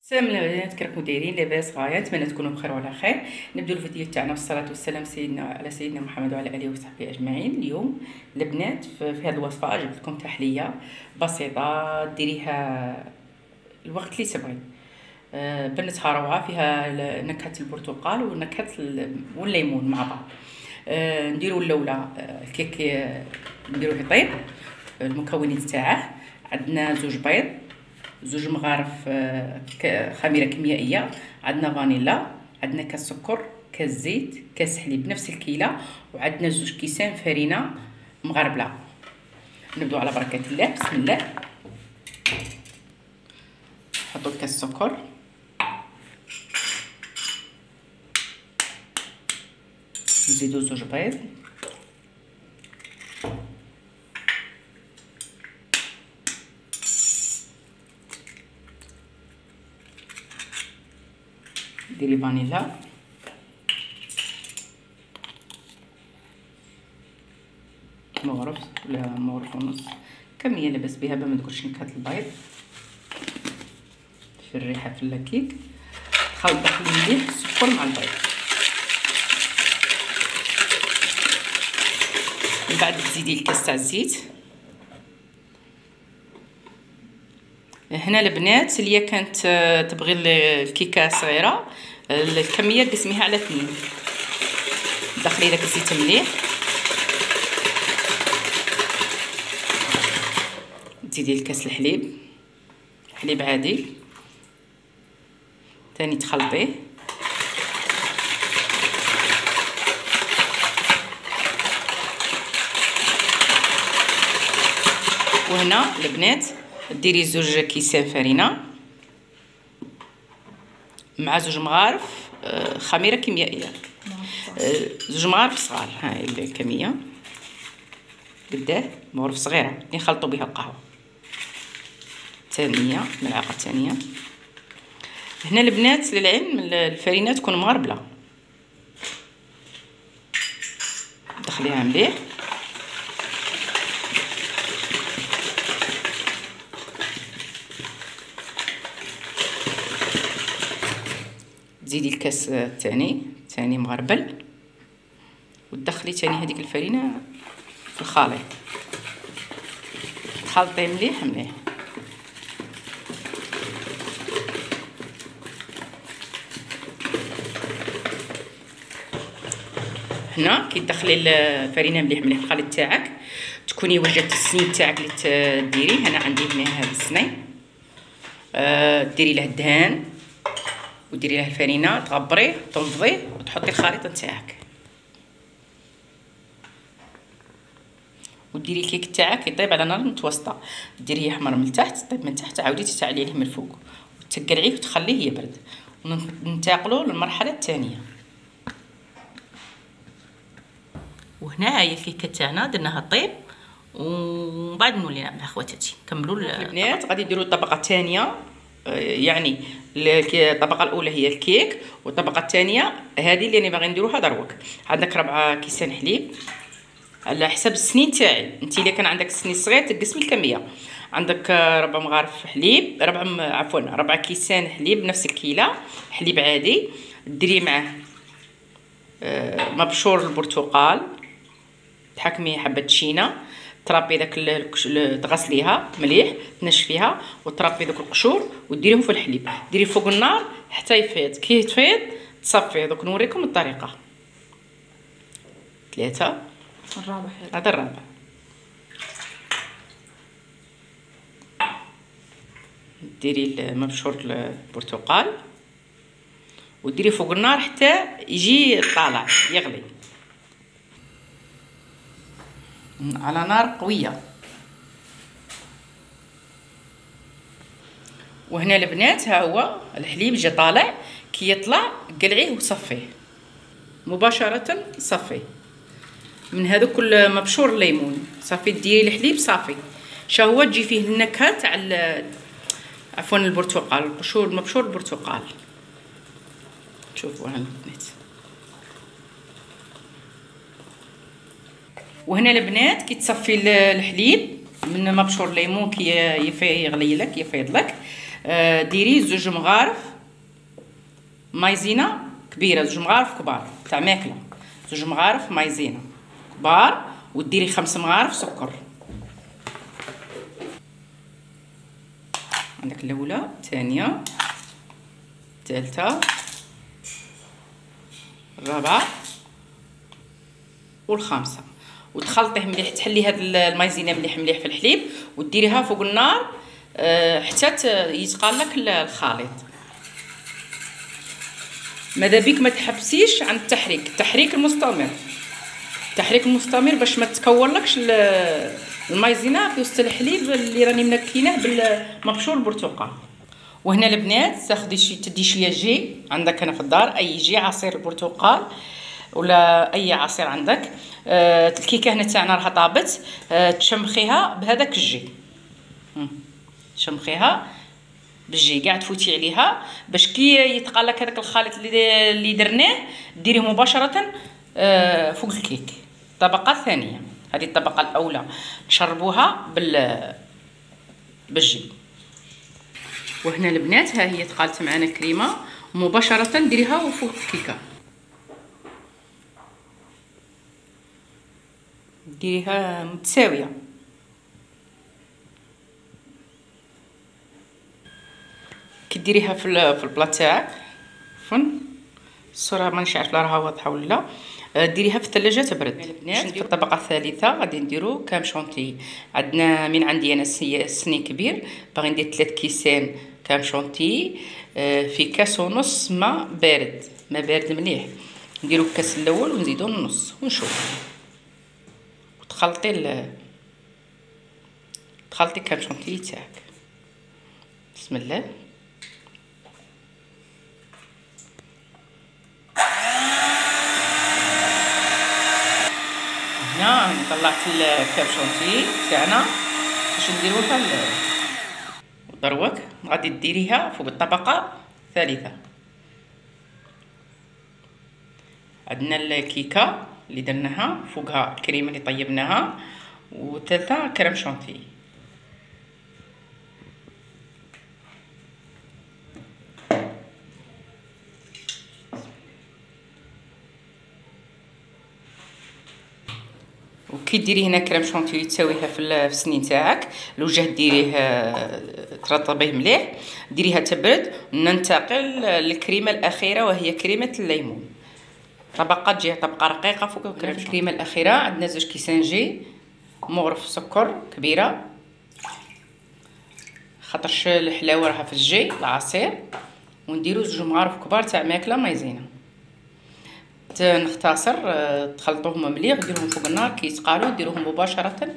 السلام البنات، كي راكم دايرين؟ لاباس غايه؟ نتمنى تكونوا بخير وعلى خير. نبداو الفيديو تاعنا والصلاه والسلام على سيدنا محمد وعلى اله وصحبه اجمعين. اليوم البنات في هذه الوصفه جبت لكم تحليه بسيطه ديريها الوقت اللي تبغي. بنتها روعه، فيها نكهه البرتقال ونكهه والليمون مع بعض. نديروا الاولى الكيك، نديروه يطيب. المكونات تاعه عندنا زوج بيض، زوج مغارف خميره كيميائيه، عندنا فانيلا، عندنا كاس سكر، كاس زيت، كاس حليب نفس الكيله، وعندنا زوج كيسان فرينه مغربله. نبداو على بركه الله. بسم الله. نحطوا كاس سكر، نزيدو زوج بيض، ديري فانيلا، مغرف ولا مغرف ونص، كميه لاباس بها باش ما تقولش نكهه البيض في الريحه في الكيك. خلطي مليح السكر مع البيض. من بعد تزيدي الكاس تاع الزيت. هنا البنات اللي كانت تبغي الكيكه صغيره، الكميه قسميها على 2، دخلي داك الزيت مليح، تزيدي الكاس الحليب، حليب عادي ثاني تخلطيه، وهنا البنات ديري زوج كيسان فرينه مع زوج مغارف خميره كيميائيه، زوج مغارف صغار. هاي الكميه قداه، مغرف صغيره اللي نخلطوا بها القهوه. ثانيه ملعقه ثانيه. هنا البنات للعلم الفرينه تكون مغربله، دخليها مليح، تزيدي الكاس الثاني مغربل، وتدخلي ثاني هذيك الفرينه في الخليط، تخلطيه مليح مليح. هنا كي تدخلي الفرينه مليح مليح في الخليط تاعك، تكوني وجدتي السنين تاعك اللي تديريه. هنا عندي هنا هذا السنين، ديري له الدهان وديري له الفرينه، تغبريه تنفضيه وتحطي الخليط تاعك، وديري الكيك تاعك يطيب على نار متوسطه. ديريه يحمر من تحت، طيب من تحت، عاودي تشعلي عليه من الفوق وتقلعيه وتخليه يبرد، وننتقلوا للمرحله الثانيه. وهنا هاي الكيكه تاعنا درناها طيب، ومن بعد نولي مع خواتاتي نكملوا. البنات غادي نديروا الطبقه الثانيه، يعني الطبقه الاولى هي الكيك، والطبقه الثانيه هذه اللي انا باغي نديروها دروك. عندك 4 كيسان حليب على حسب السنين تاعي. انت الا كان عندك سنين صغير تقسمي الكميه. عندك 4 مغارف حليب، 4 كيسان حليب نفس الكيله، حليب عادي. ديري معاه مبشور البرتقال، تحكمي حبه تشينه، ترابي داك تغسليها مليح، تنشفيها وترابي داك القشور وديريهم في الحليب. ديري فوق النار حتى يفيض، كي يفيض تصفيه. دوك نوريكم الطريقه. 3 الرابع، هذا الرابع. ديري مبشور البرتقال وديري فوق النار حتى يجي طالع يغلي على نار قويه. وهنا البنات ها هو الحليب جا طالع، كي يطلع قلعيه وصفيه مباشره، صفيه من هذوك مبشور الليمون. صافي ديري الحليب صافي، شا هو تجي فيه النكهه تاع عفوا البرتقال، قشور مبشور البرتقال. شوفوا البنات. وهنا البنات كي تصفي الحليب من مبشور الليمون، كي يغلي لك يفيض لك، ديري 2 مغارف مايزينا كبيره، 2 مغارف كبار تاع ماكله، 2 مغارف مايزينا كبار، وديري 5 مغارف سكر. عندك الاولى، الثانيه، الثالثه، الرابعه والخامسه. وتخلطيه مليح، تحلي هاد المايزينا مليح مليح في الحليب وديريها فوق النار حتى يتقال لك الخليط. ماذا بيك ما تحبسيش عن التحريك المستمر، التحريك المستمر باش ما تكورلكش المايزينا في وسط الحليب اللي راني منكيناه بالمبشور البرتقال. وهنا البنات تدي شويه جي عندك هنا في الدار، اي جي، عصير البرتقال ولا اي عصير عندك. الكيكه هنا تاعنا راها طابت، تشمخيها بهذاك الجي، تشمخيها بالجي كاع، تفوتي عليها باش كي يتقالك هذاك الخليط اللي درناه ديريه مباشره فوق الكيك. الطبقه الثانيه، هذه الطبقه الاولى نشربوها بالجي. وهنا البنات ها هي تقالت معنا كريمه، مباشره ديريها فوق الكيكه، ديريها متساويه. كي ديريها في البلاط تاعك فن الصوره مانيش عارفه راها واضحه ولا لا، ديريها في الثلاجه تبرد. في الطبقه الثالثه غادي نديرو كام شونتي. عندنا من عندي انا سني كبير، باغي ندير 3 كيسان كام شونتي في كاس ونص ماء بارد، ما بارد مليح. نديرو الكاس الاول ونزيدو النص ونشوف، وتخلطي تخلطي كام شونتي تاعك. بسم الله. هنا طلعت الكاب شونتي تاعنا باش نديروها دروك. غادي ديريها فوق الطبقه الثالثه. عندنا الكيكه اللي درناها فوقها الكريمه اللي طيبناها، وثالثه كريم شونتي. وكي ديري هنا كريم شونتي تساويها في السنين تاعك، الوجه ديريه ترطبيه مليح، ديريها تبرد. ننتقل للكريمه الاخيره وهي كريمه الليمون. طبقه تجي طبقه رقيقه فوق الكريمه الاخيره. عندنا 2 كيسان جي مغرف سكر كبيره، خاطرش الحلاوه راها في الجي العصير. ونديرو 2 مغارف كبار تاع ماكله مايزينا. نختصر تخلطوهم مليح وديروهم فوق النار، كي يتقالوا ديروهم مباشره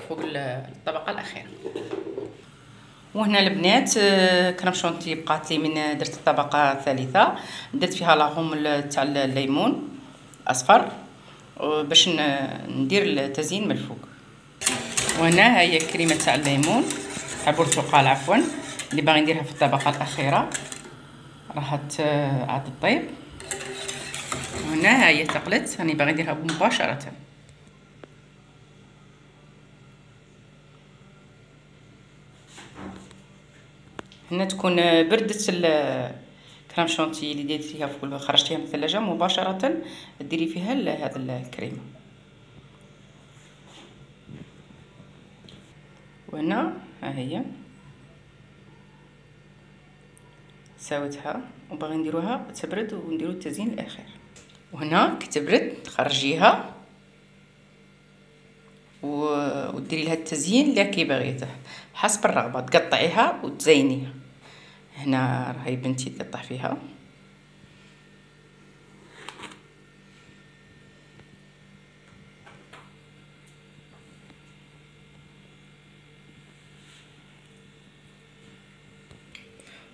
فوق الطبقه الاخيره. وهنا البنات كريم شونتي بقات لي من درت الطبقه الثالثه، درت فيها لاغوم تاع الليمون اصفر باش ندير التزيين من الفوق. وهنا هي كريمه تاع الليمون تاع البرتقال عفوا اللي باغي نديرها في الطبقه الاخيره، راها عاد طيب. وهنا هي تقلت، راني باغي نديرها مباشره. هنا تكون بردت الكريم شونتي اللي درتيها فوق، خرجتيها من الثلاجه مباشره ديري فيها هذا الكريمه. وهنا ها هي ساويتها وباغي نديروها تبرد ونديرو التزيين الاخير. وهنا كي تبرد تخرجيها وديري لها التزيين اللي كي باغيته حسب الرغبه، تقطعيها وتزينيها. هنا راهي بنتي تقطع فيها.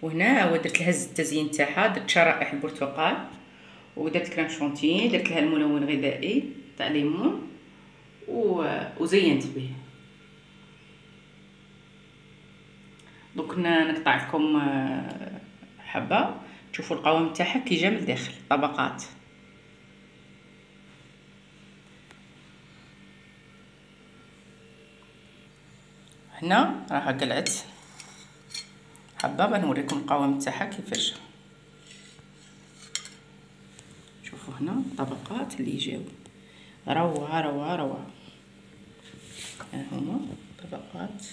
وهنا هو درت لها التزيين تاعها، درت شرائح البرتقال ودرت كريم شونتي، درت لها الملون الغذائي تاع ليمون وزينت به. دوك نقطع لكم حبه تشوفوا القوام تاعها كي جا من الداخل طبقات. هنا راها قلعت حبه بنوريكم القوام تاعها كيفاش. شوفوا هنا طبقات اللي جاو روعه روعه روعه. ها هما طبقات.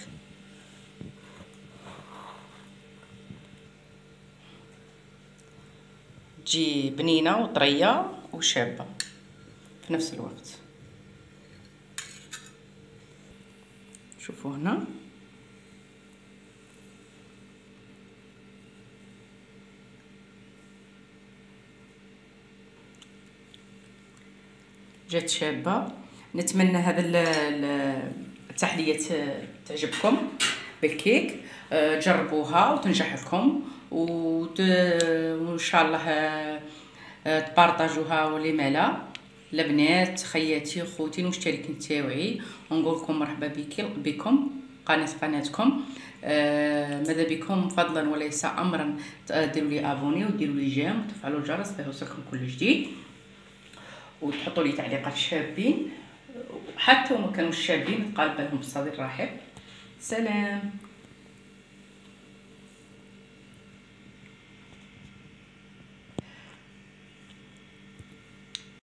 تجي بنينه وطريه وشابه في نفس الوقت. شوفوا هنا جات شابه. نتمنى هذا التحليه تعجبكم بالكيك. جربوها وتنجح لكم وان شاء الله تبارطاجوها ولي مالا البنات خياتي خوتي المشتركين تاوعي، ونقول لكم مرحبا بكم قناتكم. ماذا بكم فضلا وليس امرا ديروا لي ابوني وديروا لي جيم وتفعلوا الجرس باش يوصلكم كل جديد، وتحطوا لي تعليقات شابين، حتى وما كانوا شابين نتقابل لهم بصدر رحب. سلام.